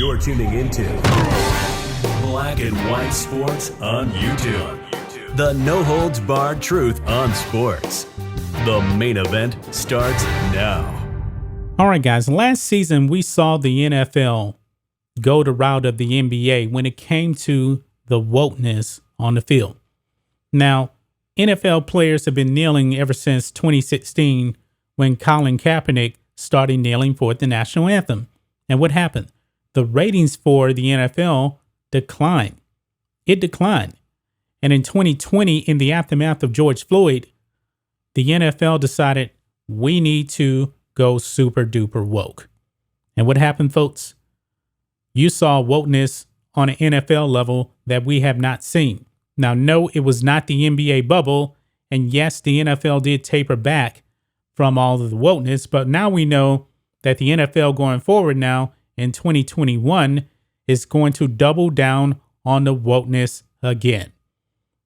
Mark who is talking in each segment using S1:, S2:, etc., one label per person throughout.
S1: You're tuning into Black and White Sports on YouTube. The no-holds-barred truth on sports. The main event starts now.
S2: All right, guys. Last season, we saw the NFL go the route of the NBA when it came to the wokeness on the field. Now, NFL players have been kneeling ever since 2016 when Colin Kaepernick started kneeling for the national anthem. And what happened? The ratings for the NFL declined. It declined. And in 2020, in the aftermath of George Floyd, the NFL decided we need to go super duper woke. And what happened, folks? You saw wokeness on an NFL level that we have not seen. Now, no, it was not the NBA bubble. And yes, the NFL did taper back from all of the wokeness. But now we know that the NFL going forward now in 2021 is going to double down on the wokeness again.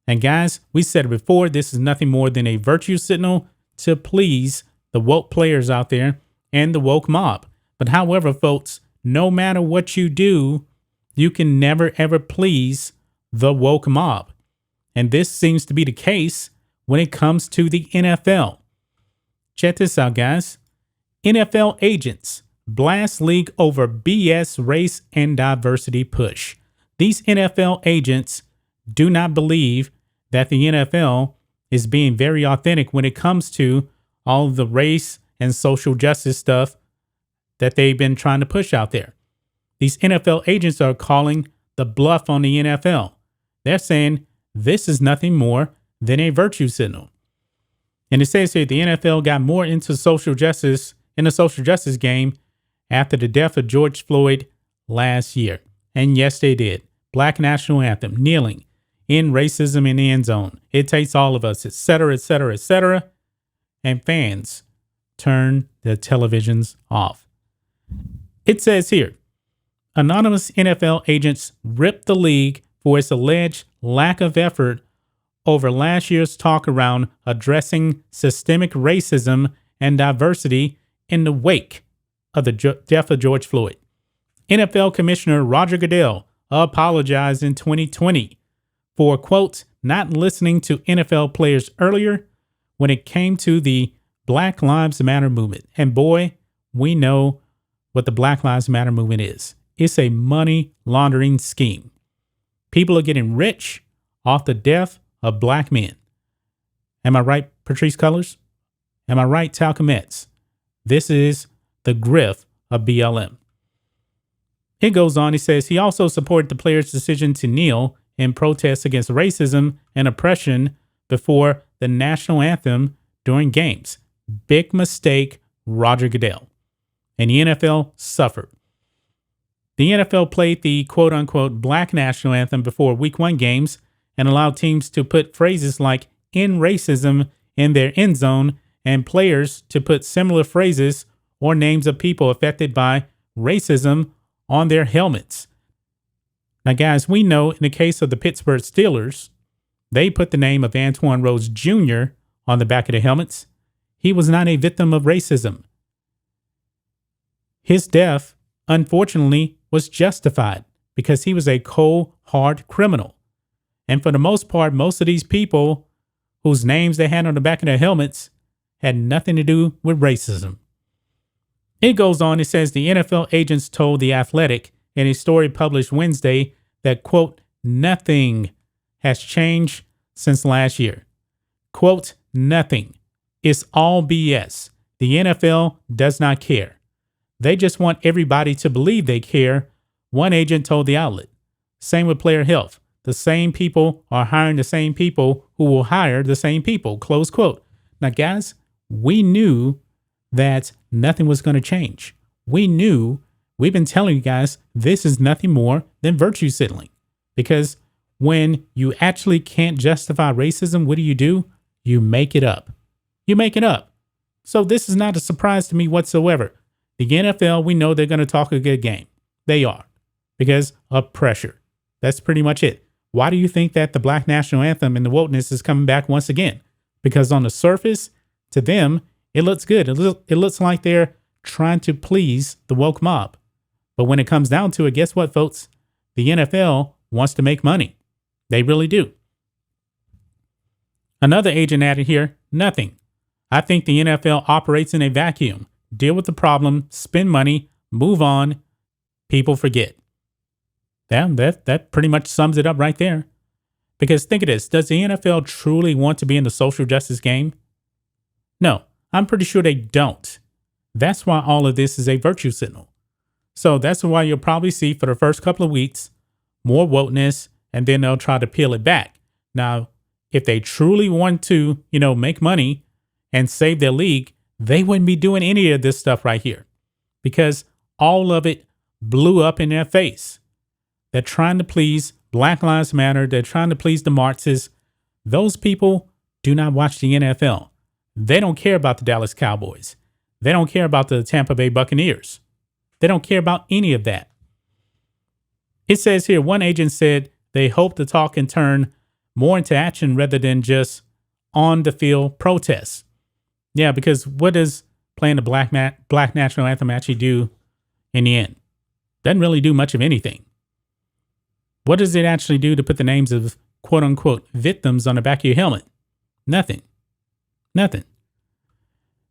S2: And guys, we said it before, this is nothing more than a virtue signal to please the woke players out there and the woke mob. But however, folks, no matter what you do, you can never, ever please the woke mob. And this seems to be the case when it comes to the NFL. Check this out, guys. NFL agents blast league over BS race and diversity push. These NFL agents do not believe that the NFL is being very authentic when it comes to all of the race and social justice stuff that they've been trying to push out there. These NFL agents are calling the bluff on the NFL. They're saying this is nothing more than a virtue signal. And it says here the NFL got more into social justice in the social justice game after the death of George Floyd last year. And yes, they did. Black national anthem, kneeling, end racism in the end zone. It takes all of us, etc., etc., etc. And fans turn their televisions off. It says here, anonymous NFL agents ripped the league for its alleged lack of effort over last year's talk around addressing systemic racism and diversity in the wake of the death of George Floyd. NFL Commissioner Roger Goodell apologized in 2020 for, quote, not listening to NFL players earlier when it came to the Black Lives Matter movement. And boy, we know what the Black Lives Matter movement is. It's a money laundering scheme. People are getting rich off the death of black men. Am I right, Patrice Cullors? Am I right, Talcomettes? This is the grift of BLM. It goes on, he says he also supported the players' decision to kneel in protest against racism and oppression before the national anthem during games. Big mistake, Roger Goodell. And the NFL suffered. The NFL played the quote-unquote black national anthem before Week 1 games and allowed teams to put phrases like end racism in their end zone and players to put similar phrases or names of people affected by racism on their helmets. Now, guys, we know in the case of the Pittsburgh Steelers, they put the name of Antoine Rhodes Jr. on the back of the helmets. He was not a victim of racism. His death, unfortunately, was justified because he was a cold, hard criminal. And for the most part, most of these people whose names they had on the back of their helmets had nothing to do with racism. It goes on, it says the NFL agents told The Athletic in a story published Wednesday that, quote, nothing has changed since last year. Quote, nothing. It's all BS. The NFL does not care. They just want everybody to believe they care, one agent told the outlet. Same with player health. The same people are hiring the same people who will hire the same people, close quote. Now, guys, we knew that nothing was going to change. We've been telling you guys, this is nothing more than virtue signaling. Because when you actually can't justify racism, what do? You make it up. You make it up. So this is not a surprise to me whatsoever. The NFL, we know they're going to talk a good game. They are. Because of pressure. That's pretty much it. Why do you think that the Black National Anthem and the wokeness is coming back once again? Because on the surface, to them, it looks good. It looks like they're trying to please the woke mob. But when it comes down to it, guess what, folks? The NFL wants to make money. They really do. Another agent added here, nothing. I think the NFL operates in a vacuum. Deal with the problem, spend money, move on. People forget. That pretty much sums it up right there. Because think of this. Does the NFL truly want to be in the social justice game? No, I'm pretty sure they don't. That's why all of this is a virtue signal. So that's why you'll probably see for the first couple of weeks more wokeness, and then they'll try to peel it back. Now, if they truly want to, make money and save their league, they wouldn't be doing any of this stuff right here because all of it blew up in their face. They're trying to please Black Lives Matter. They're trying to please the Marxists. Those people do not watch the NFL. They don't care about the Dallas Cowboys. They don't care about the Tampa Bay Buccaneers. They don't care about any of that. It says here, one agent said they hope the talk can turn more into action rather than just on the field protests. Yeah, because what does playing the Black National Anthem actually do in the end? Doesn't really do much of anything. What does it actually do to put the names of quote unquote victims on the back of your helmet? Nothing.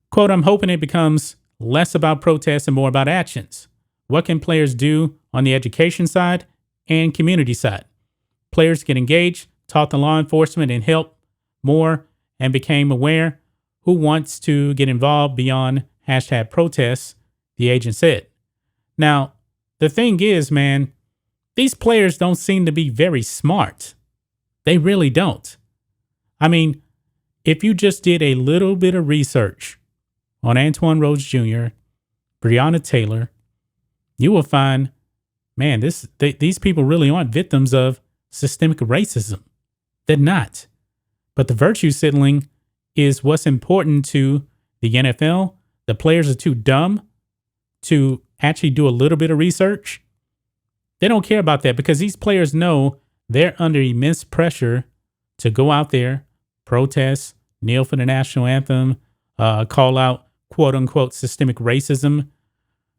S2: Quote, I'm hoping it becomes less about protests and more about actions. What can players do on the education side and community side? Players get engaged, taught the law enforcement and help more, and became aware who wants to get involved beyond #protests, the agent said. Now, the thing is, man, these players don't seem to be very smart. They really don't. I mean, if you just did a little bit of research on Antoine Rhodes Jr., Breonna Taylor, you will find, man, these people really aren't victims of systemic racism. They're not. But the virtue signaling is what's important to the NFL. The players are too dumb to actually do a little bit of research. They don't care about that because these players know they're under immense pressure to go out there, protest, kneel for the national anthem, call out quote unquote systemic racism.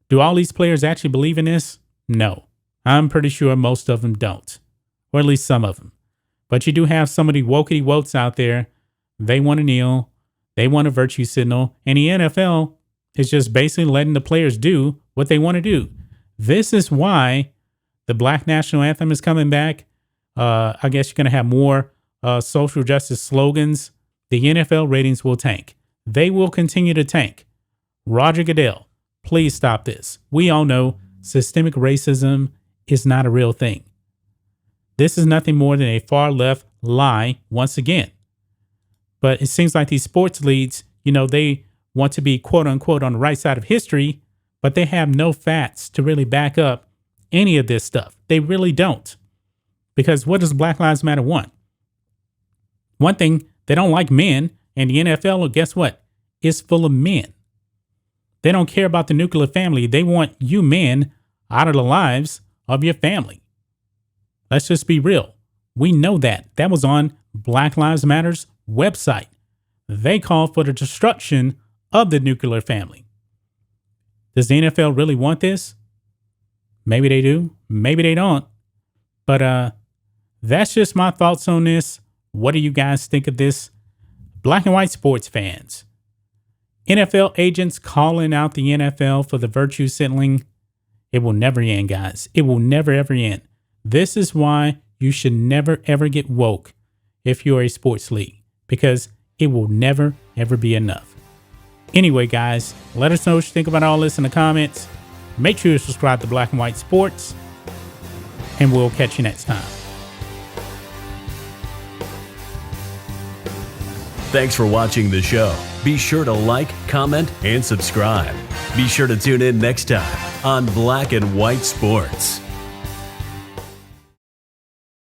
S2: Do all these players actually believe in this? No. I'm pretty sure most of them don't, or at least some of them. But you do have some of the wokey wokes out there. They want to kneel. They want a virtue signal. And the NFL is just basically letting the players do what they want to do. This is why the Black National Anthem is coming back. I guess you're going to have more social justice slogans. The NFL ratings will tank. They will continue to tank. Roger Goodell, please stop this. We all know systemic racism is not a real thing. This is nothing more than a far left lie once again. But it seems like these sports leagues, they want to be quote unquote on the right side of history, but they have no facts to really back up any of this stuff. They really don't. Because what does Black Lives Matter want? One thing, they don't like men, and the NFL, well, guess what? It's full of men. They don't care about the nuclear family. They want you men out of the lives of your family. Let's just be real. We know that. That was on Black Lives Matter's website. They call for the destruction of the nuclear family. Does the NFL really want this? Maybe they do. Maybe they don't. But that's just my thoughts on this. What do you guys think of this? Black and white sports fans. NFL agents calling out the NFL for the virtue signaling. It will never end, guys. It will never, ever end. This is why you should never, ever get woke if you're a sports league, because it will never, ever be enough. Anyway, guys, let us know what you think about all this in the comments. Make sure to subscribe to Black and White Sports, and we'll catch you next time.
S1: Thanks for watching the show. Be sure to like, comment, and subscribe. Be sure to tune in next time on Black and White Sports.